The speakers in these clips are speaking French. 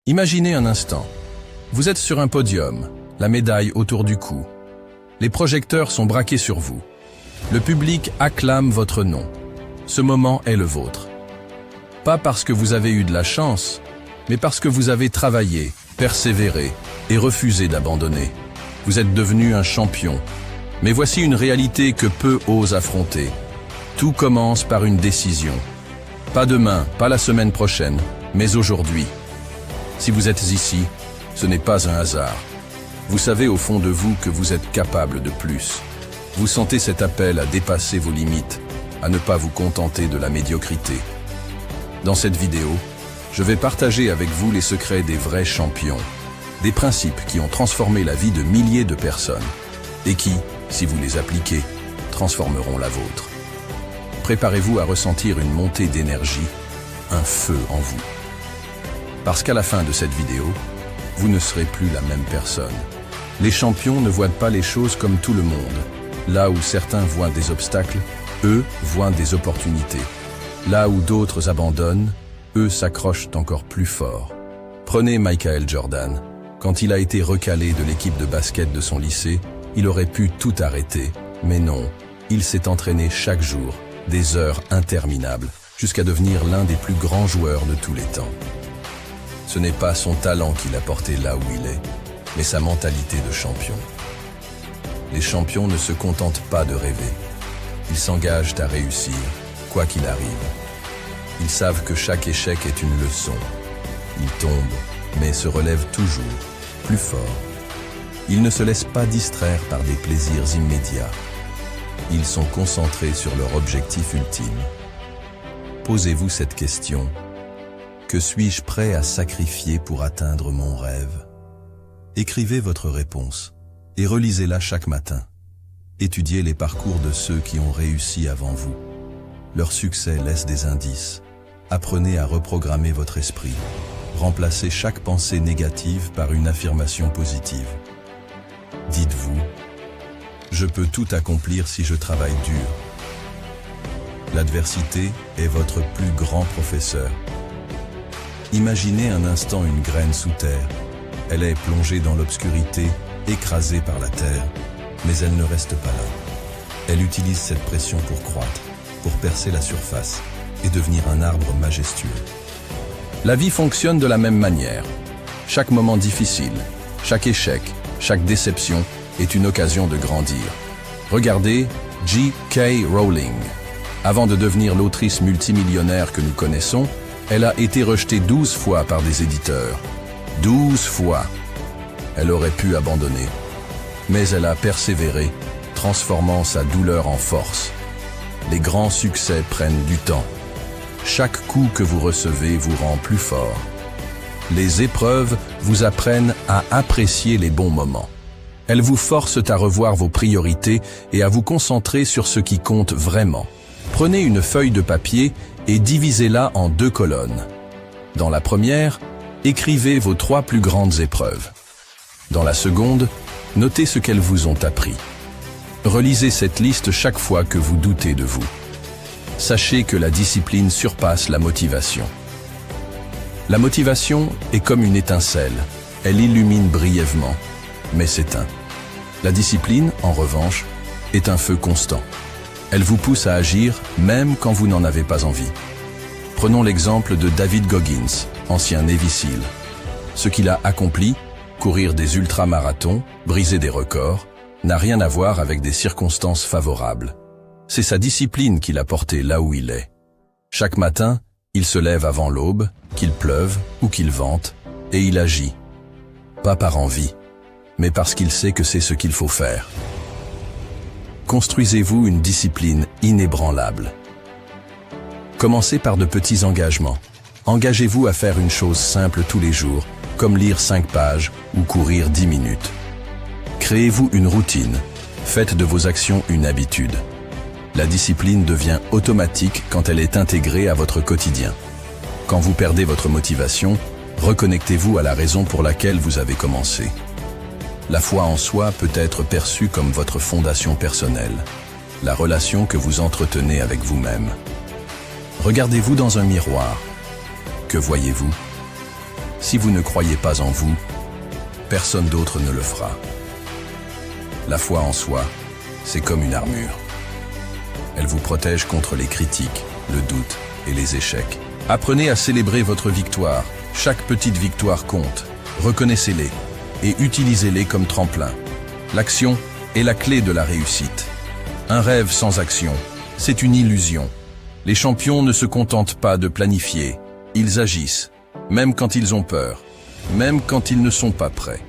Imaginez un instant. Vous êtes sur un podium, la médaille autour du cou. Les projecteurs sont braqués sur vous. Le public acclame votre nom. Ce moment est le vôtre. Pas parce que vous avez eu de la chance, mais parce que vous avez travaillé, persévéré et refusé d'abandonner. Vous êtes devenu un champion. Mais voici une réalité que peu osent affronter. Tout commence par une décision. Pas demain, pas la semaine prochaine, mais aujourd'hui. Si vous êtes ici, ce n'est pas un hasard. Vous savez au fond de vous que vous êtes capable de plus. Vous sentez cet appel à dépasser vos limites, à ne pas vous contenter de la médiocrité. Dans cette vidéo, je vais partager avec vous les secrets des vrais champions, des principes qui ont transformé la vie de milliers de personnes et qui, si vous les appliquez, transformeront la vôtre. Préparez-vous à ressentir une montée d'énergie, un feu en vous. Parce qu'à la fin de cette vidéo, vous ne serez plus la même personne. Les champions ne voient pas les choses comme tout le monde. Là où certains voient des obstacles, eux voient des opportunités. Là où d'autres abandonnent, eux s'accrochent encore plus fort. Prenez Michael Jordan. Quand il a été recalé de l'équipe de basket de son lycée, il aurait pu tout arrêter. Mais non, il s'est entraîné chaque jour, des heures interminables, jusqu'à devenir l'un des plus grands joueurs de tous les temps. Ce n'est pas son talent qui l'a porté là où il est, mais sa mentalité de champion. Les champions ne se contentent pas de rêver. Ils s'engagent à réussir, quoi qu'il arrive. Ils savent que chaque échec est une leçon. Ils tombent, mais se relèvent toujours, plus fort. Ils ne se laissent pas distraire par des plaisirs immédiats. Ils sont concentrés sur leur objectif ultime. Posez-vous cette question. Que suis-je prêt à sacrifier pour atteindre mon rêve? Écrivez votre réponse et relisez-la chaque matin. Étudiez les parcours de ceux qui ont réussi avant vous. Leur succès laisse des indices. Apprenez à reprogrammer votre esprit. Remplacez chaque pensée négative par une affirmation positive. Dites-vous, je peux tout accomplir si je travaille dur. L'adversité est votre plus grand professeur. Imaginez un instant une graine sous terre. Elle est plongée dans l'obscurité, écrasée par la terre, mais elle ne reste pas là. Elle utilise cette pression pour croître, pour percer la surface et devenir un arbre majestueux. La vie fonctionne de la même manière. Chaque moment difficile, chaque échec, chaque déception est une occasion de grandir. Regardez J.K. Rowling. Avant de devenir l'autrice multimillionnaire que nous connaissons, elle a été rejetée 12 fois par des éditeurs. 12 fois. Elle aurait pu abandonner. Mais elle a persévéré, transformant sa douleur en force. Les grands succès prennent du temps. Chaque coup que vous recevez vous rend plus fort. Les épreuves vous apprennent à apprécier les bons moments. Elles vous forcent à revoir vos priorités et à vous concentrer sur ce qui compte vraiment. Prenez une feuille de papier et divisez-la en 2 colonnes. Dans la première, écrivez vos 3 plus grandes épreuves. Dans la seconde, notez ce qu'elles vous ont appris. Relisez cette liste chaque fois que vous doutez de vous. Sachez que la discipline surpasse la motivation. La motivation est comme une étincelle. Elle illumine brièvement, mais s'éteint. La discipline, en revanche, est un feu constant. Elle vous pousse à agir même quand vous n'en avez pas envie. Prenons l'exemple de David Goggins, ancien Navy SEAL. Ce qu'il a accompli, courir des ultramarathons, briser des records, n'a rien à voir avec des circonstances favorables. C'est sa discipline qui l'a porté là où il est. Chaque matin, il se lève avant l'aube, qu'il pleuve ou qu'il vente, et il agit. Pas par envie, mais parce qu'il sait que c'est ce qu'il faut faire. Construisez-vous une discipline inébranlable. Commencez par de petits engagements. Engagez-vous à faire une chose simple tous les jours, comme lire 5 pages ou courir 10 minutes. Créez-vous une routine. Faites de vos actions une habitude. La discipline devient automatique quand elle est intégrée à votre quotidien. Quand vous perdez votre motivation, reconnectez-vous à la raison pour laquelle vous avez commencé. La foi en soi peut être perçue comme votre fondation personnelle, la relation que vous entretenez avec vous-même. Regardez-vous dans un miroir. Que voyez-vous? Si vous ne croyez pas en vous, personne d'autre ne le fera. La foi en soi, c'est comme une armure. Elle vous protège contre les critiques, le doute et les échecs. Apprenez à célébrer votre victoire. Chaque petite victoire compte. Reconnaissez-les et utilisez-les comme tremplin. L'action est la clé de la réussite. Un rêve sans action, c'est une illusion. Les champions ne se contentent pas de planifier. Ils agissent, même quand ils ont peur, même quand ils ne sont pas prêts.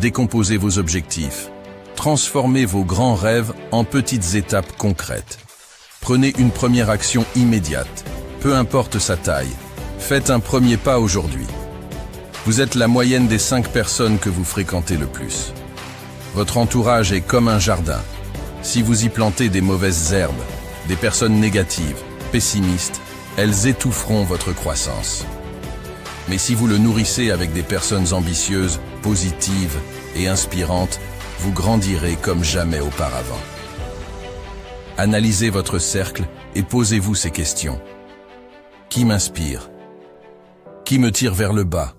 Décomposez vos objectifs. Transformez vos grands rêves en petites étapes concrètes. Prenez une première action immédiate, peu importe sa taille. Faites un premier pas aujourd'hui. Vous êtes la moyenne des 5 personnes que vous fréquentez le plus. Votre entourage est comme un jardin. Si vous y plantez des mauvaises herbes, des personnes négatives, pessimistes, elles étoufferont votre croissance. Mais si vous le nourrissez avec des personnes ambitieuses, positives et inspirantes, vous grandirez comme jamais auparavant. Analysez votre cercle et posez-vous ces questions. Qui m'inspire? Qui me tire vers le bas?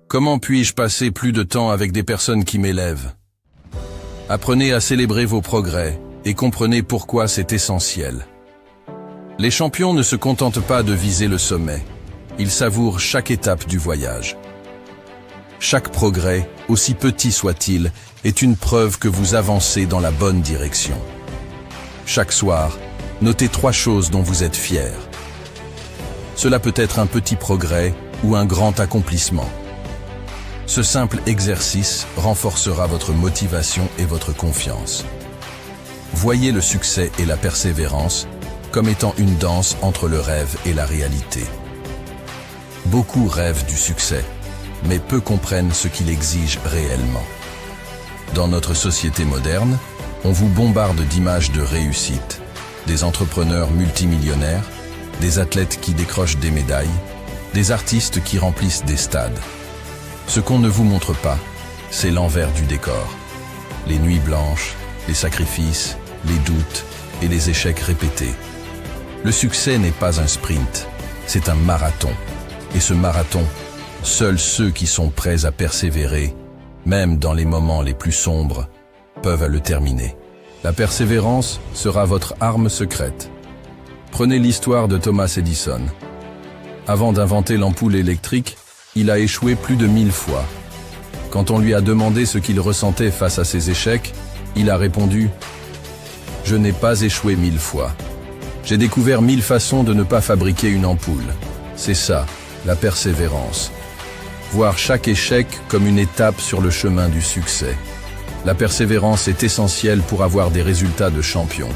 Comment puis-je passer plus de temps avec des personnes qui m'élèvent? Apprenez à célébrer vos progrès et comprenez pourquoi c'est essentiel. Les champions ne se contentent pas de viser le sommet. Ils savourent chaque étape du voyage. Chaque progrès, aussi petit soit-il, est une preuve que vous avancez dans la bonne direction. Chaque soir, notez 3 choses dont vous êtes fiers. Cela peut être un petit progrès ou un grand accomplissement. Ce simple exercice renforcera votre motivation et votre confiance. Voyez le succès et la persévérance comme étant une danse entre le rêve et la réalité. Beaucoup rêvent du succès, mais peu comprennent ce qu'il exige réellement. Dans notre société moderne, on vous bombarde d'images de réussite, des entrepreneurs multimillionnaires, des athlètes qui décrochent des médailles, des artistes qui remplissent des stades. Ce qu'on ne vous montre pas, c'est l'envers du décor. Les nuits blanches, les sacrifices, les doutes et les échecs répétés. Le succès n'est pas un sprint, c'est un marathon. Et ce marathon, seuls ceux qui sont prêts à persévérer, même dans les moments les plus sombres, peuvent le terminer. La persévérance sera votre arme secrète. Prenez l'histoire de Thomas Edison. Avant d'inventer l'ampoule électrique, il a échoué plus de 1000 fois. Quand on lui a demandé ce qu'il ressentait face à ses échecs, il a répondu « Je n'ai pas échoué 1000 fois. J'ai découvert 1000 façons de ne pas fabriquer une ampoule. C'est ça, la persévérance. Voir chaque échec comme une étape sur le chemin du succès. La persévérance est essentielle pour avoir des résultats de champion.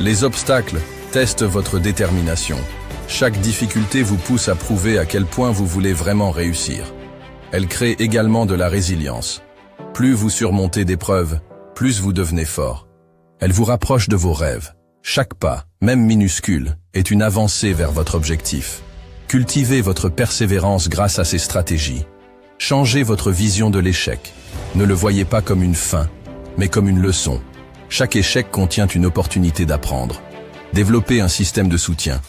Les obstacles testent votre détermination. Chaque difficulté vous pousse à prouver à quel point vous voulez vraiment réussir. Elle crée également de la résilience. Plus vous surmontez d'épreuves, plus vous devenez fort. Elle vous rapproche de vos rêves. Chaque pas, même minuscule, est une avancée vers votre objectif. Cultivez votre persévérance grâce à ces stratégies. Changez votre vision de l'échec. Ne le voyez pas comme une fin, mais comme une leçon. Chaque échec contient une opportunité d'apprendre. Développez un système de soutien.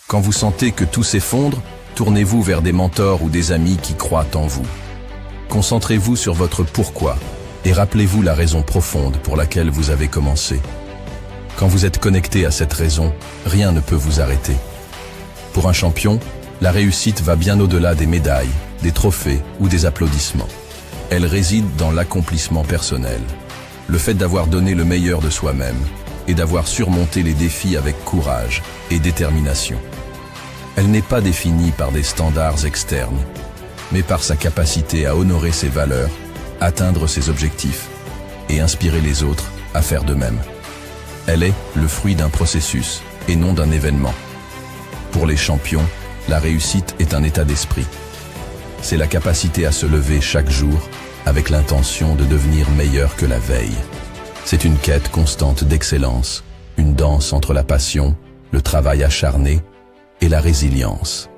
Quand vous sentez que tout s'effondre, tournez-vous vers des mentors ou des amis qui croient en vous. Concentrez-vous sur votre pourquoi et rappelez-vous la raison profonde pour laquelle vous avez commencé. Quand vous êtes connecté à cette raison, rien ne peut vous arrêter. Pour un champion, la réussite va bien au-delà des médailles, des trophées ou des applaudissements. Elle réside dans l'accomplissement personnel, le fait d'avoir donné le meilleur de soi-même et d'avoir surmonté les défis avec courage et détermination. Elle n'est pas définie par des standards externes, mais par sa capacité à honorer ses valeurs, atteindre ses objectifs et inspirer les autres à faire de même. Elle est le fruit d'un processus et non d'un événement. Pour les champions, la réussite est un état d'esprit. C'est la capacité à se lever chaque jour avec l'intention de devenir meilleur que la veille. C'est une quête constante d'excellence, une danse entre la passion, le travail acharné et la résilience.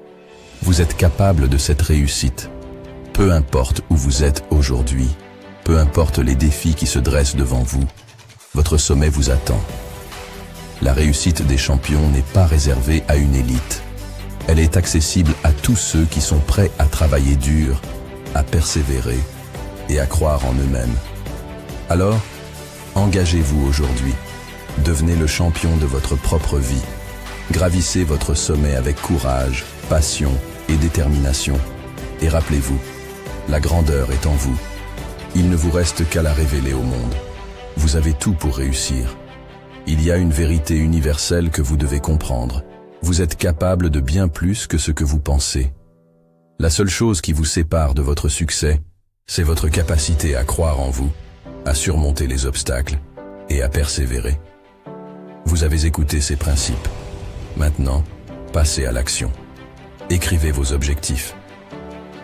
Vous êtes capable de cette réussite. Peu importe où vous êtes aujourd'hui, peu importe les défis qui se dressent devant vous, votre sommet vous attend. La réussite des champions n'est pas réservée à une élite. Elle est accessible à tous ceux qui sont prêts à travailler dur, à persévérer et à croire en eux-mêmes. Alors, engagez-vous aujourd'hui. Devenez le champion de votre propre vie. Gravissez votre sommet avec courage, passion et détermination. Et rappelez-vous, la grandeur est en vous. Il ne vous reste qu'à la révéler au monde. Vous avez tout pour réussir. Il y a une vérité universelle que vous devez comprendre. Vous êtes capable de bien plus que ce que vous pensez. La seule chose qui vous sépare de votre succès, c'est votre capacité à croire en vous, à surmonter les obstacles et à persévérer. Vous avez écouté ces principes. Maintenant, passez à l'action. Écrivez vos objectifs.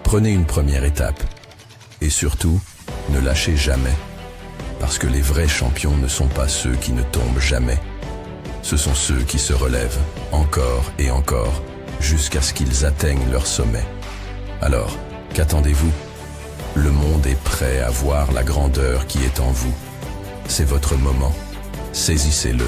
Prenez une première étape. Et surtout, ne lâchez jamais. Parce que les vrais champions ne sont pas ceux qui ne tombent jamais. Ce sont ceux qui se relèvent encore et encore jusqu'à ce qu'ils atteignent leur sommet. Alors, qu'attendez-vous? Le monde est prêt à voir la grandeur qui est en vous. C'est votre moment. Saisissez-le.